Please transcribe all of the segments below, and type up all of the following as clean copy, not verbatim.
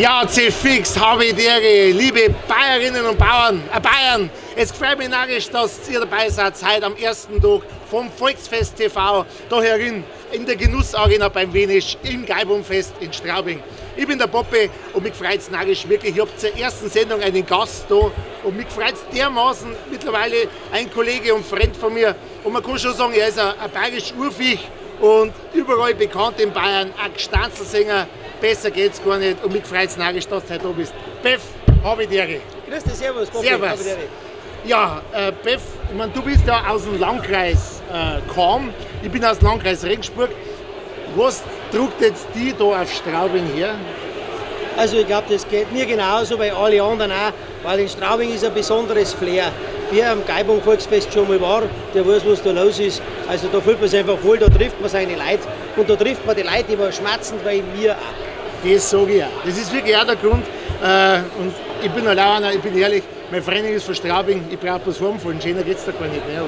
Ja, fix, habe ich dir, liebe Bayerinnen und Bayern. Es freut mich narrisch, dass ihr dabei seid, heute am ersten Tag vom VoixfestTV, da herin in der Genussarena beim Wenisch im Gäubodenfest in Straubing. Ich bin der Bobbe und mich freut es narrisch wirklich. Ich habe zur ersten Sendung einen Gast da und mich freut es dermaßen mittlerweile ein Kollege und Freund von mir. Und man kann schon sagen, er ist ein bayerisches Urviech und überall bekannt in Bayern, ein Gestanzelsänger. Besser geht's gar nicht und mich freut es narrisch, dass du heute da bist. Bäff, habe ich dir. Grüß dich, servus, Bobbe. Servus. Ja, Bäff, ich meine, du bist ja aus dem Landkreis Cham, ich bin aus dem Landkreis Regensburg. Was drückt jetzt die da auf Straubing her? Also ich glaube, das geht mir genauso, bei alle anderen auch, weil in Straubing ist ein besonderes Flair. Wer am Gäubodenvolksfest schon mal war, der weiß, was da los ist. Also da fühlt man sich einfach wohl, da trifft man seine Leute und da trifft man die Leute, die man schmerzend bei mir auch. Das sage ich auch. Das ist wirklich auch der Grund. Und ich bin allein, ich bin ehrlich, mein Freund ist von Straubing, ich brauche bloß heimfahren, schöner geht es da gar nicht. Ne?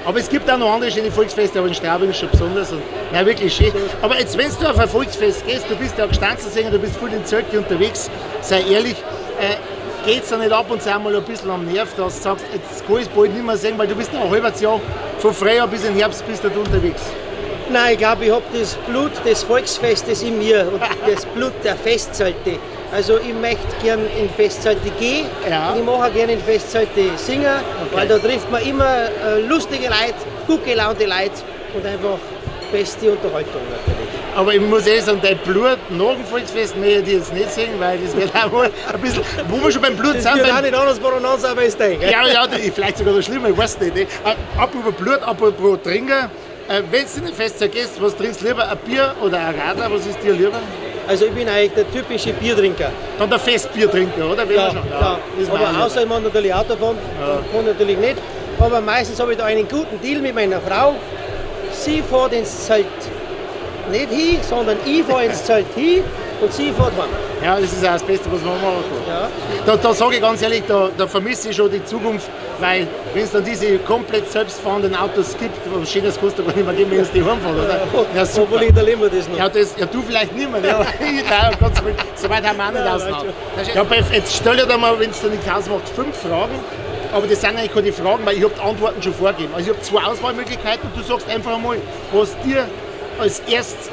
Aber es gibt auch noch andere schöne Volksfeste, aber in Straubing ist schon besonders. Und, ja, wirklich schön. Aber jetzt, wenn du auf ein Volksfest gehst, du bist ja Gestanzelsänger, du bist voll in Zelte unterwegs, sei ehrlich, geht es da nicht ab und zu einmal ein bisschen am Nerv, dass du sagst, jetzt kann ich es bald nicht mehr sehen, weil du bist ein halbes Jahr, von Frühjahr bis in Herbst bist du unterwegs. Nein, ich glaube, ich habe das Blut des Volksfestes in mir und das Blut der Festzelte. Also ich möchte gerne in Festzelte gehen, ja. Und ich mache gerne in Festzelte singen, okay. Weil da trifft man immer lustige Leute, gut gelaunte Leute und einfach beste Unterhaltung natürlich. Aber ich muss sagen, dein Blut nach dem Volksfest möchte ich jetzt nicht sehen, weil das wird auch mal ein bisschen, wo wir schon beim Blut das sind. Das wird auch nicht anders voneinander sein, als ich denke. Ja, vielleicht sogar noch schlimmer, ich weiß nicht. Apropos Blut, apropos Trinken, wenn du in ein Festzeit gehst, was trinkst du lieber, ein Bier oder ein Radler, was ist dir lieber? Also ich bin eigentlich der typische Biertrinker. Dann der Festbiertrinker, oder? Ja, ja. Aber außer ich mache natürlich Autobahn, kann natürlich nicht. Aber meistens habe ich da einen guten Deal mit meiner Frau. Sie fährt ins Zelt nicht hin, sondern ich fahre ins Zelt hin und sie fährt heim. Ja, das ist auch das Beste, was man machen kann. Ja. Da sage ich ganz ehrlich, da vermisse ich schon die Zukunft, weil wenn es dann diese komplett selbstfahrenden Autos gibt, was Schönes kostet gar nicht mehr geben, wenn es die heimfahren, oder? Ja, super. Hoffentlich erleben wir das noch. Ja, du vielleicht nicht mehr, aber so weit haben wir auch nicht ausgenommen. Ja, jetzt stell dir mal, wenn es dir nichts ausmacht, 5 Fragen. Aber das sind eigentlich keine Fragen, weil ich habe die Antworten schon vorgegeben. Also ich habe 2 Auswahlmöglichkeiten und du sagst einfach einmal, was dir als erstes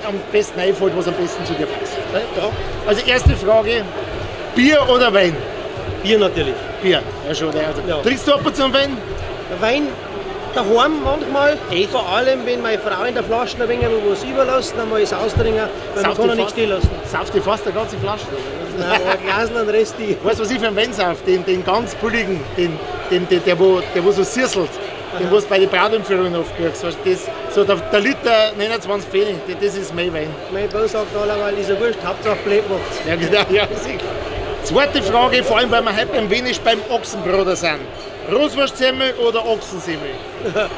am besten einfällt, was am besten zu dir passt. Ja. Also erste Frage, Bier oder Wein? Bier natürlich. Bier, ja schon. Ja. Trinkst du ab und zu einen Wein? Wein daheim manchmal, vor allem wenn meine Frau in der Flasche ein wenig was überlässt, dann muss ich es austrinken, weil man kann ja nicht stehen lassen. Sauft die fast eine ganze Flasche? Nein, ein Glas und den Rest die. Weißt du, was ich für einen Wein sauf? Den ganz billigen, der wo so sirselt. Den du bei den Brautempführungen oft kriegst. So der Liter 29 Pfennig, das ist mein Wein. Mein Bau sagt allerweil, ist ja wurscht, Hauptsache blöd macht's. Ja, genau, ja, sicher. Zweite Frage, vor allem weil wir heute beim Wenisch beim Ochsenbrater sind. Roswurstsemmel oder Ochsensemmel? Das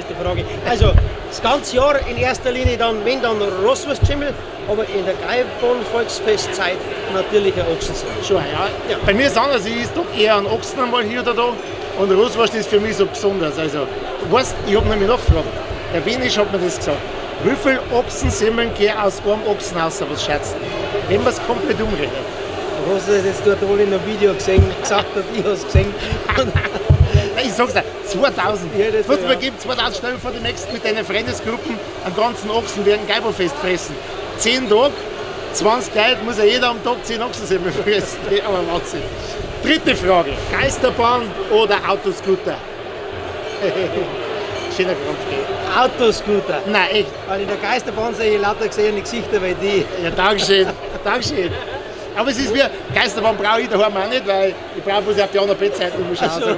ist die Frage. Also, das ganze Jahr in erster Linie dann, wenn dann Roswurstsemmel, aber in der Gäubodenvolksfestzeit natürlich ein Ochsensemmel. Schon, ja. Bei mir ist es anders, ich esse doch eher einen Ochsen einmal hier oder da. Und Roswurst ist für mich so besonders. Also, weißt, ich habe nämlich nachgefragt. Der Wenisch hat mir das gesagt. Wie viele Ochsensemmeln gehen aus einem Ochsen raus? Was schätzt du? Wenn man es komplett umrechnet. Du hast das jetzt dort alle in einem Video gesehen, gesagt hat, ich habe es gesehen. Ich sag's dir, 2000. Ja, das wird man geben, 2000 Stellen vor dem nächsten mit deinen Freundesgruppen einen ganzen Ochsen während Gäubodenfest fressen. 10 Tage, 20 Leute, muss ja jeder am Tag 10 Ochsensemmeln fressen. Aber Wahnsinn. Dritte Frage, Geisterbahn oder Autoscooter? Schöner Kampf. Autoscooter? Nein, echt. Weil in der Geisterbahn sehe ich lauter gesehene Gesichter wie die. Ja, Dankeschön. Dankeschön. Aber es ist wie, Geisterbahn brauche ich daheim auch nicht, weil ich brauche bloß auf die andere Bettseite schauen. Also.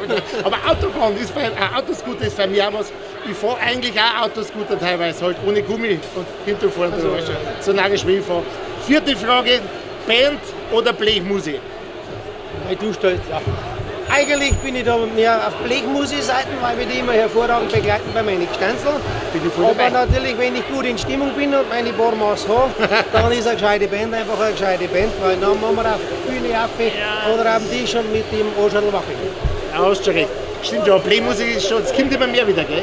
Aber Autobahn ist Autoscooter ist für mich auch was. Ich fahre eigentlich auch Autoscooter teilweise, halt ohne Gummi und hinterfahren. Also, so narrisch wie ich fahre. Vierte Frage, Band oder Blechmusik? Du stellst, ja. Eigentlich bin ich da mehr auf Blechmusik-Seiten, weil wir die immer hervorragend begleiten bei meinen Gestanzeln. Aber natürlich, wenn ich gut in Stimmung bin und meine paar Maß habe, dann ist eine gescheite Band einfach eine gescheite Band, weil dann machen wir auf der Bühne auf oder auf dem Tisch und mit dem Anschattel wackeln. Ja, hast schon recht. Stimmt ja, Blechmusik ist schon, es kommt immer mehr wieder, gell?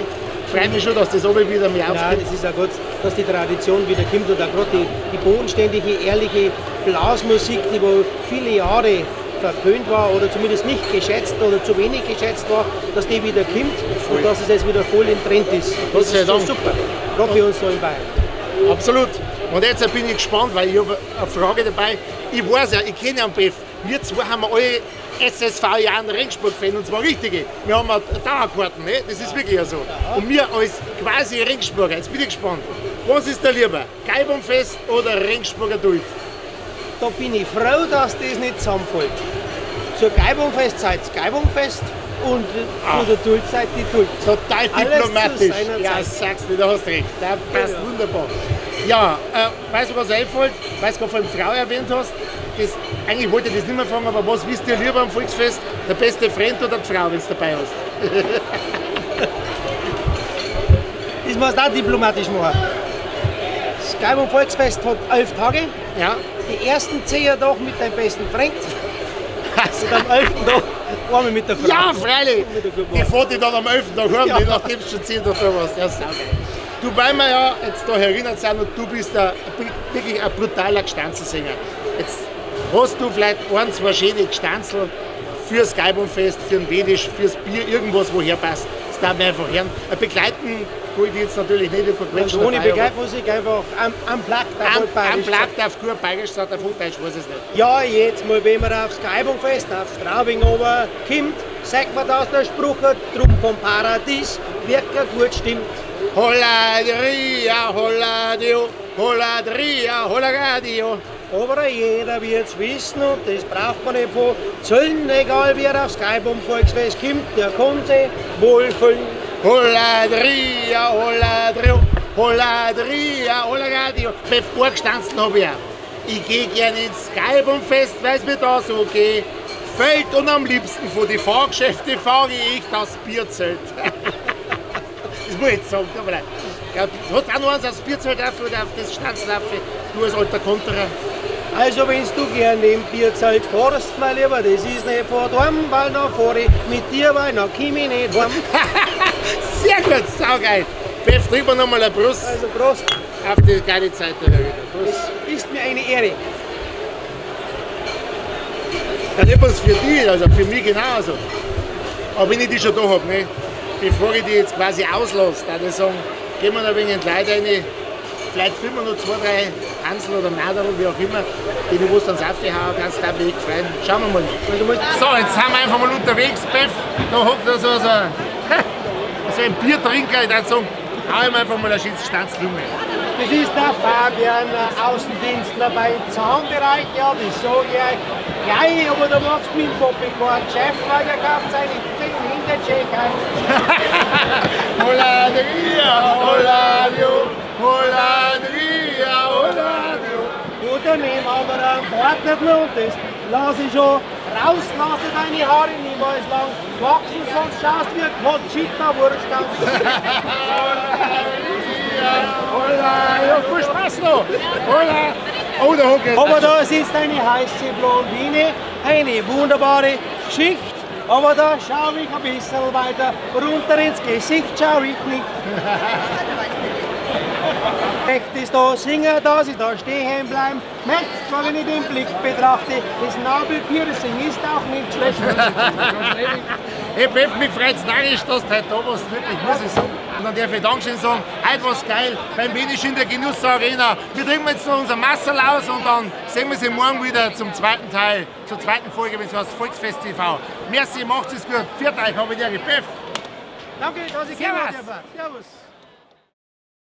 freut mich schon, dass das oben wieder mehr aufgeht. Ja, das ist ja gut, dass die Tradition wieder kommt und auch gerade die bodenständige, ehrliche Blasmusik, die wo viele Jahre verpönt war oder zumindest nicht geschätzt oder zu wenig geschätzt war, dass die wieder kommt und dass es jetzt wieder voll im Trend ist. Das ist schon super, gerade für uns so in Bayern. Absolut. Und jetzt bin ich gespannt, weil ich habe eine Frage dabei. Ich weiß ja, ich kenne ja einen Bäff. Wir zwei haben alle SSV Jahren Ringsburg-Fan und zwar richtige. Wir haben Dauerkarten, ne? Das ist wirklich so. Und wir als quasi Ringsburger, jetzt bin ich gespannt. Was ist da lieber? Gäubodenfest oder Ringsburger Duld? Da bin ich froh, dass das nicht zusammenfällt. Zur Gäubodenfest seid ihr Gäubodenfest und zu der Duld seid die Duld. Total diplomatisch. Ja, sagst du, da hast du recht. Das passt wunderbar. Ja, weißt du, was einfällt? Weil du gerade von Frau erwähnt hast. Eigentlich wollte ich das nicht mehr fragen, aber was wisst ihr lieber am Volksfest? Der beste Freund oder die Frau, wenn du dabei hast? Das musst du auch diplomatisch machen. Das Gäubodenvolksfest hat 11 Tage. Ja. Die ersten 10 Tage mit deinem besten Freund. Und am 11. Tag einmal mit der Frau. Ja, freilich! Die fährt dich dann am 11. Tag heim, ja. Nachdem du schon 10 Tage da warst. Ja, saugeil. Du, weil wir ja jetzt da erinnert sind und du bist wirklich ein brutaler Gstanzelsänger. Jetzt hast du vielleicht ein, zwei schöne Gstanzel fürs Gäubodenfest, für den Wenisch, fürs Bier, irgendwas, woher passt. Das darf man einfach hören. Begleiten kann ich jetzt natürlich nicht über Quetschen. Ohne Begleitmusik, einfach am Plakt auf Bayerisch. Am Plakt auf gut Bayerisch, sagt auf Hochdeutsch, weiß ich nicht. Ja, jetzt mal, wenn man aufs Gäubodenfest, auf Straubing kommt, sagt man, dass der Spruch drum vom Paradies wirklich gut stimmt. Holladria, holladio, holladria, hollagadio. Aber jeder wird's wissen und das braucht man nicht von Zöllen, egal wer aufs Gäubodenvolksfest kommt, der kann sich wohlfühlen. Holladria, holladrio, holladria, hollagadio. Bei Vorgestanzen habe ich auch. Ich gehe gerne ins Gäubodenfest, weil es mir da so geht. Fällt und am liebsten von den Fahrgeschäften fahre ich das Bierzelt. Das muss ich jetzt sagen, tut mir leid. Ja, hast du auch noch eins aufs Bierzelt auf oder auf das Stanzlaufe? Du als alter Konterer. Also wenn du gerne im Bierzelt fährst, mein Lieber, das ist nicht von daheim, weil dann fahre ich mit dir, weil dann komme ich nicht heim. Sehr gut, saugeil. Bäff, drüber nochmal ein Prost. Also Prost. Auf die geile Zeit. Es ist mir eine Ehre. Ja, nicht was für dich, also für mich genauso. Aber wenn ich die schon da habe, ne, bevor ich die jetzt quasi auslasse, würde ich sagen, gehen wir noch ein wenig in die Leute rein, vielleicht filmen wir noch 2, 3 Hansel oder Naderl, wie auch immer, die du dann aufhauen kannst, da bin ich gefreut. Schauen wir mal. So, jetzt sind wir einfach mal unterwegs, Bäff. Da hockt da so ein Biertrinker, ich würde sagen, hau ihm einfach mal ein schönes Stanzlunge. Das ist der Fabian, Außendienstler beim Zahnbereich. Ja, das sage ich euch gleich, aber da machst du mit dem Bobbe keinen Geschäft, weil der kauft seine 10 Hintercheck ein. Holladria, holladio, holladria, holladio. Und daneben haben wir einen Partner und das lasse ich schon rauslassen, deine Haare niemals lang wachsen, sonst schaust du wie ein Conchita-Wurststand. Holla, ja, viel Spaß noch! Holla! Oh, da hockt er. Aber da sitzt eine heiße Blondine, eine wunderbare Geschichte. Aber da schaue ich ein bisschen weiter runter ins Gesicht, schaue ich nicht. Recht ist da singen, dass ich da stehen bleiben. Merkt, wenn ich den Blick betrachte, das Nabelpiercing ist auch nicht schlecht. Hey Bäff, mich freut es narrisch, dass du heute da warst, wirklich, muss ich sagen. Und dann darf ich Dankeschön sagen, heute war es geil, beim Wenisch in der Genussarena. Wir trinken jetzt noch unser Masserl aus und dann sehen wir sie morgen wieder zum zweiten Teil, zur zweiten Folge, wenn es heißt VoixfestTV. Merci, macht's es gut. Viert euch, habe ich dir Bäff. Danke, dass ich hier war. Servus.